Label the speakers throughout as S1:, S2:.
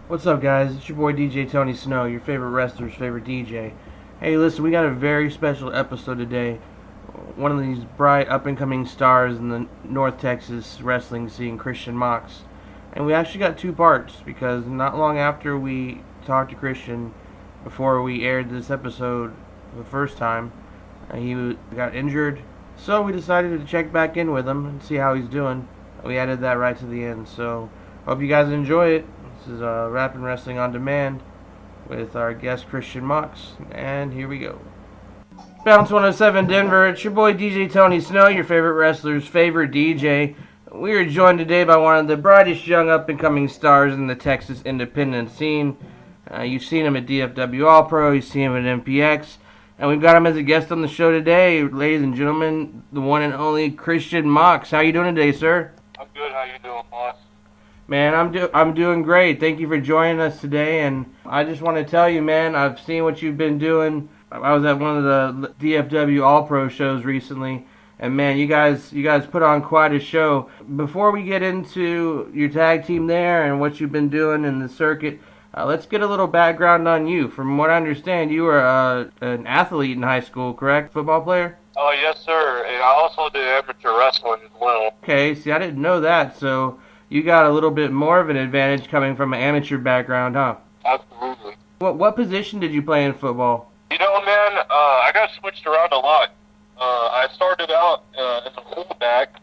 S1: What's up, guys? It's your boy DJ Tony Snow, your favorite wrestler's favorite DJ. Hey, listen, we got a very special episode today. One of these bright up-and-coming stars in the North Texas wrestling scene, Christian Mox. And we actually got two parts because not long after we talked to Christian, before we aired this episode the first time, he got injured. So we decided to check back in with him and see how he's doing. We added that right to the end. So hope you guys enjoy it. This is Rapping Wrestling on Demand with our guest Christian Mox, and here we go. Bounce 107 Denver, it's your boy DJ Tony Snow, your favorite wrestler's favorite DJ. We are joined today by one of the brightest young up-and-coming stars in the Texas independent scene. You've seen him at DFW All-Pro, you've seen him at MPX, and we've got him as a guest on the show today. Ladies and gentlemen, the one and only Christian Mox. How you doing today, sir?
S2: I'm good. How you doing, boss?
S1: Man, I'm doing great. Thank you for joining us today, and I just want to tell you, man, I've seen what you've been doing. I was at one of the DFW All Pro shows recently, and man, you guys put on quite a show. Before we get into your tag team there and what you've been doing in the circuit, let's get a little background on you. From what I understand, you were an athlete in high school, correct? Football player?
S2: Oh, yes, sir. And I also did amateur wrestling as well.
S1: Okay, see, I didn't know that, so you got a little bit more of an advantage coming from an amateur background, huh?
S2: Absolutely.
S1: What position did you play in football?
S2: You know, man, I got switched around a lot. I started out as a fullback,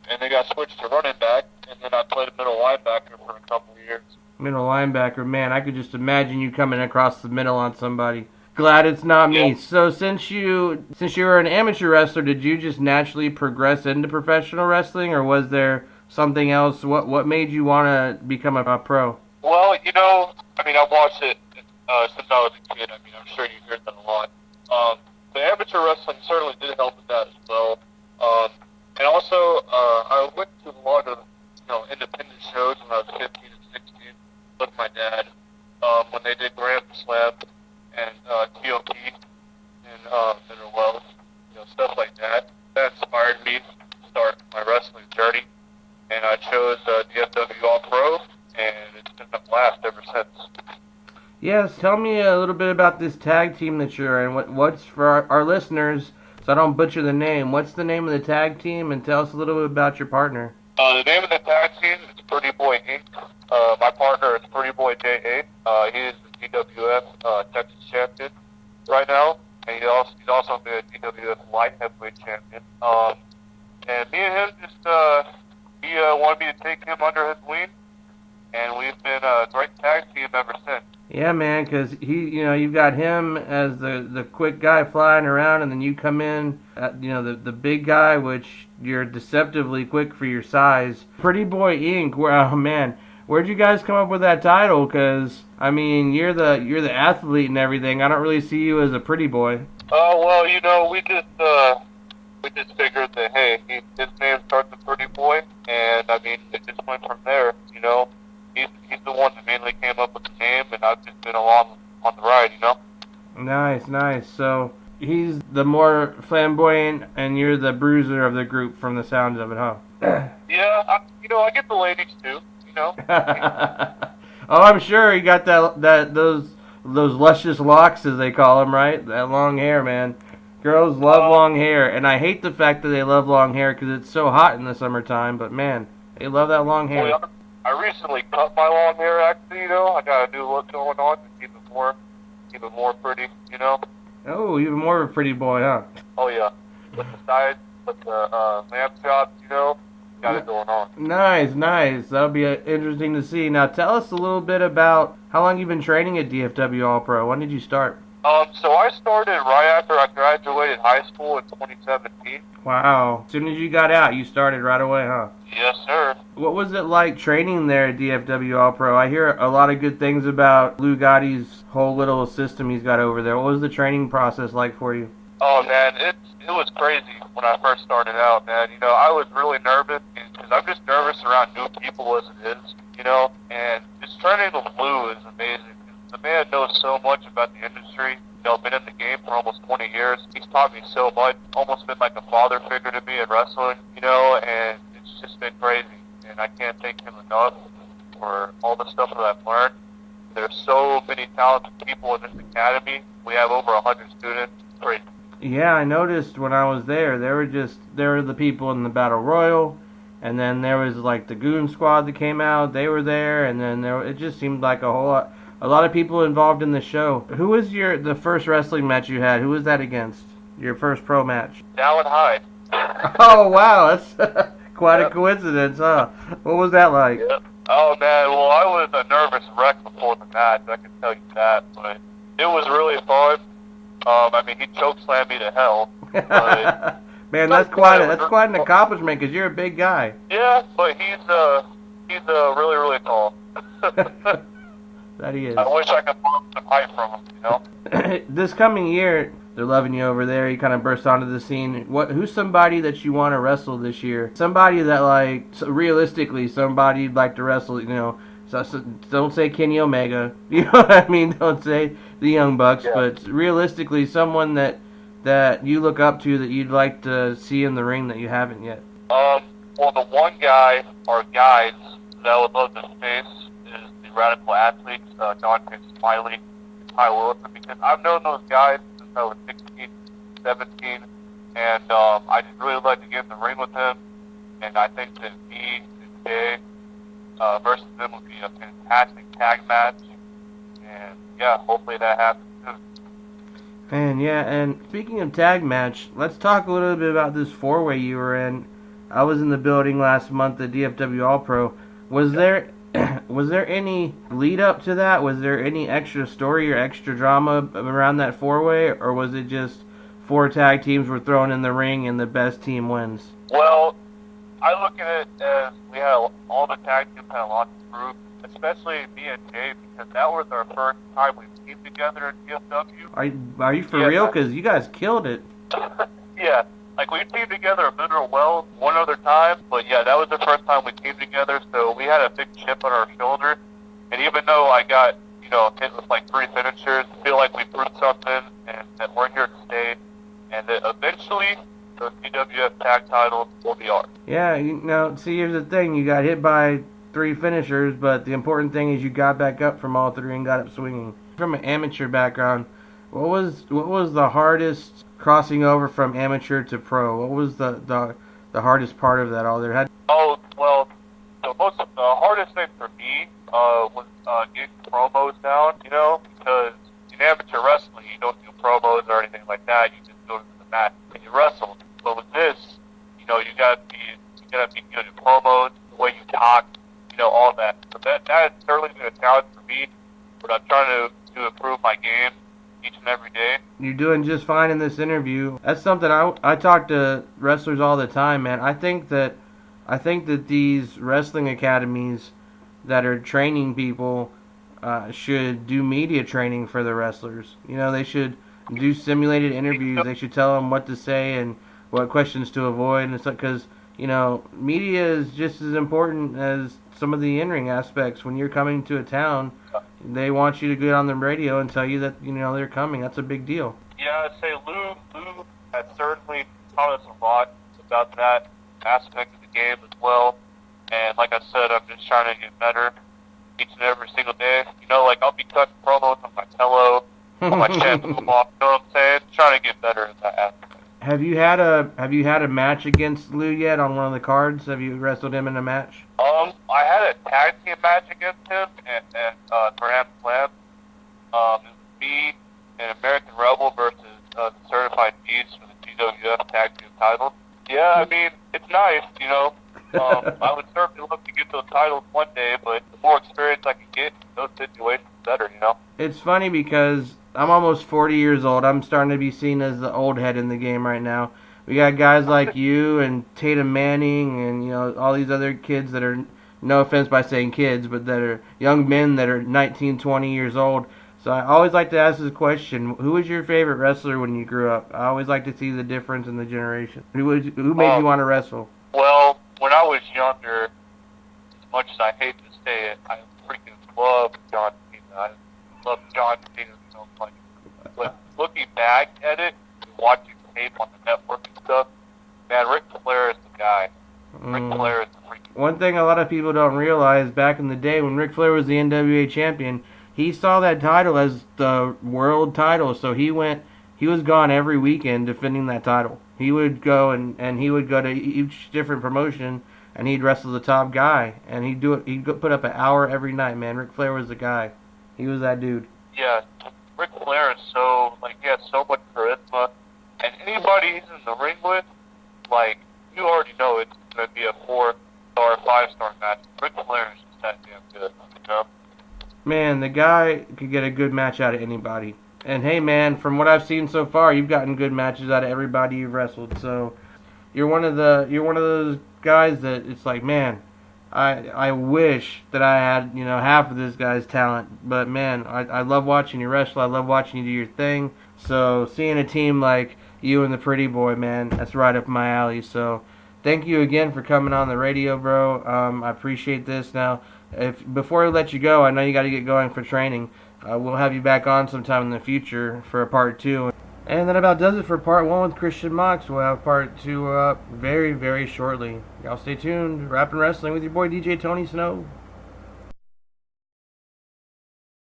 S2: and then got switched to running back, and then I played middle linebacker for a couple of years.
S1: Middle linebacker, man, I could just imagine you coming across the middle on somebody. Glad it's not me.
S2: Yeah.
S1: So since you were an amateur wrestler, did you just naturally progress into professional wrestling, or was there something else? What made you want to become a pro?
S2: Well, you know, I mean, I've watched it since I was a kid. I mean, I'm sure you hear that a lot. The amateur wrestling certainly did help with that as well. And also, I went to a lot of, independent shows when I was 15 and 16 with my dad, when they did Grand Slam and TOP and Mineral Wells, stuff like that. That inspired me to start my wrestling journey. And I chose DFW All Pro, and it's been a blast ever since.
S1: Yes, tell me a little bit about this tag team that you're in. What's for our listeners, so I don't butcher the name. What's the name of the tag team, and tell us a little bit about your partner.
S2: The name of the tag team is Pretty Boy Inc. My partner is Pretty Boy J.A. He is the DWF Texas champion right now, and he's also the DWF Light Heavyweight champion. And me and him just he wanted me to take him under his wing, and we've been a great tag team ever since.
S1: Yeah, man, because you've got him as the quick guy flying around, and then you come in, the big guy, which you're deceptively quick for your size. Pretty Boy Inc. Wow, man, where'd you guys come up with that title? Because I mean, you're the athlete and everything. I don't really see you as a pretty boy.
S2: Oh well, we just figured that hey, his name starts with Pretty Boy, and I mean it just went from there. He's the one that mainly came up with the name, and I've just been along on the ride,
S1: Nice. So he's the more flamboyant, and you're the bruiser of the group from the sounds of it, huh?
S2: Yeah, I get the ladies too,
S1: Oh, I'm sure you got those luscious locks, as they call them, right? That long hair, man. Girls love long hair, and I hate the fact that they love long hair because it's so hot in the summertime. But man, they love that long hair.
S2: Well, I recently cut my long hair. Actually, I got a new look going on to keep it more pretty,
S1: Oh, even more of a pretty boy, huh?
S2: Oh yeah, with the sides, with the lamb chops, got it going on.
S1: Nice. That'll be interesting to see. Now, tell us a little bit about how long you've been training at DFW All Pro. When did you start?
S2: So I started right after I graduated high school in 2017.
S1: Wow. As soon as you got out, you started right away, huh?
S2: Yes, sir.
S1: What was it like training there at DFW All Pro? I hear a lot of good things about Lou Gotti's whole little system he's got over there. What was the training process like for you?
S2: Oh, man, it was crazy when I first started out, man. I was really nervous because I'm just nervous around new people as it is, and just training with Lou is amazing. The man knows so much about the industry. Been in the game for almost 20 years. He's taught me so much. Almost been like a father figure to me in wrestling, and it's just been crazy. And I can't thank him enough for all the stuff that I've learned. There's so many talented people in this academy. We have over 100 students. It's crazy.
S1: Yeah, I noticed when I was there, there were the people in the Battle Royal, and then there was like the Goon Squad that came out, they were there, and then it just seemed like a lot of people involved in the show. Who was the first wrestling match you had? Who was that against? Your first pro match?
S2: Dallin Hyde.
S1: Oh, wow, that's quite a coincidence, huh? What was that like?
S2: Yep. Oh, man, well, I was a nervous wreck before the match, I can tell you that, but it was really fun. I mean, he chokeslammed me to hell. But
S1: man, that's quite an accomplishment because you're a big guy.
S2: Yeah, but he's really, really tall.
S1: That he is.
S2: I wish I could borrow some height from him, you know?
S1: This coming year, they're loving you over there. You kind of burst onto the scene. Who's somebody that you want to wrestle this year? Somebody that, like, realistically, somebody you'd like to wrestle, you know. So don't say Kenny Omega. You know what I mean? Don't say the Young Bucks. Yeah. But realistically, someone that you look up to that you'd like to see in the ring that you haven't yet.
S2: Well, the one guy, or guys, that I would love to face is the Radical Athletes, John Smiley, Ty Wilson, because I've known those guys since I was 16, 17, and I just really like to get in the ring with them, and I think that me and Jay versus them would be a fantastic tag match, and yeah, hopefully that happens soon.
S1: And yeah, and speaking of tag match, let's talk a little bit about this four-way you were in. I was in the building last month at DFW All Pro. Was there any lead up to that? Was there any extra story or extra drama around that four-way, or was it just 4 tag teams were thrown in the ring and the best team wins?
S2: Well, I look at it as we had all the tag teams had a lot to prove, especially me and Jay, because that was our first time we teamed together in DFW.
S1: Are you for real? Because you guys killed it.
S2: Yeah, like we teamed together at Mineral Wells one other time, but yeah, that was the first time we teamed together, so we had a big chip on our shoulder. And even though I got, hit with like 3 finishers, I feel like we proved something, and that we're here to stay, and that eventually the CWF tag titles will be ours.
S1: Yeah, see, here's the thing. You got hit by 3 finishers, but the important thing is you got back up from all 3 and got up swinging. From an amateur background, what was the hardest crossing over from amateur to pro? What was the hardest part of that all there?
S2: Oh, well, the hardest thing for me was getting promos down, because in amateur wrestling, you don't do promos or anything like that. You just go to the mat and you wrestle. But with this, you gotta be good at promos, the way you talk, all that. So that has certainly been a challenge for me, but I'm trying to improve my game each and every day.
S1: You're doing just fine in this interview. That's something I talk to wrestlers all the time, man. I think that these wrestling academies that are training people should do media training for the wrestlers. They should do simulated interviews. They should tell them what to say and what questions to avoid, and stuff, because media is just as important as some of the in-ring aspects. When you're coming to a town, they want you to get on the radio and tell you that they're coming. That's a big deal.
S2: Yeah, I'd say Lou has certainly taught us a lot about that aspect of the game as well. And like I said, I'm just trying to get better each and every single day. Like I'll be cutting promos on my pillow, on my shampoo box. You know what I'm saying? Trying to get better in that aspect.
S1: Have you had a match against Lou yet on one of the cards? Have you wrestled him in a match?
S2: I had a tag team match against him and Grand Slam. It was me and American Rebel versus the Certified Beast for the GWF tag team title. Yeah, I mean, it's nice, I would certainly love to get those titles one day, but the more experience I can get in those situations, the better,
S1: It's funny because I'm almost 40 years old. I'm starting to be seen as the old head in the game right now. We got guys like you and Tatum Manning and, all these other kids that are, no offense by saying kids, but that are young men that are 19, 20 years old. So I always like to ask this question: who was your favorite wrestler when you grew up? I always like to see the difference in the generation. Who made you want to wrestle?
S2: Well, when I was younger, as much as I hate to say it, I freaking loved John Cena. I loved John Cena so much. But looking back at it, watching tape on the network and stuff, man, Ric Flair is the guy. Ric Flair is the freaking.
S1: One thing a lot of people don't realize, back in the day when Ric Flair was the NWA champion, he saw that title as the world title, so he was gone every weekend defending that title. He would go and he would go to each different promotion and he'd wrestle the top guy and he'd do it. He'd put up an hour every night, man. Ric Flair was the guy. He was that dude.
S2: Yeah, Ric Flair is so, like, he has so much charisma, and anybody he's in the ring with, like, you already know it's going to be a 4-star, 5-star match. Ric Flair is just that damn good, you know?
S1: Man, the guy could get a good match out of anybody. And hey, man, from what I've seen so far, you've gotten good matches out of everybody you've wrestled. So you're one of those guys that it's like, man, I wish that I had, half of this guy's talent. But man, I love watching you wrestle. I love watching you do your thing. So seeing a team like you and the Pretty Boy, man, that's right up my alley. So thank you again for coming on the radio, bro. I appreciate this. Now, before I let you go, I know you got to get going for training. We'll have you back on sometime in the future for a part 2. And that about does it for part 1 with Christian Mox. We'll have part 2 up very, very shortly. Y'all stay tuned. Rapping Wrestling with your boy DJ Tony Snow.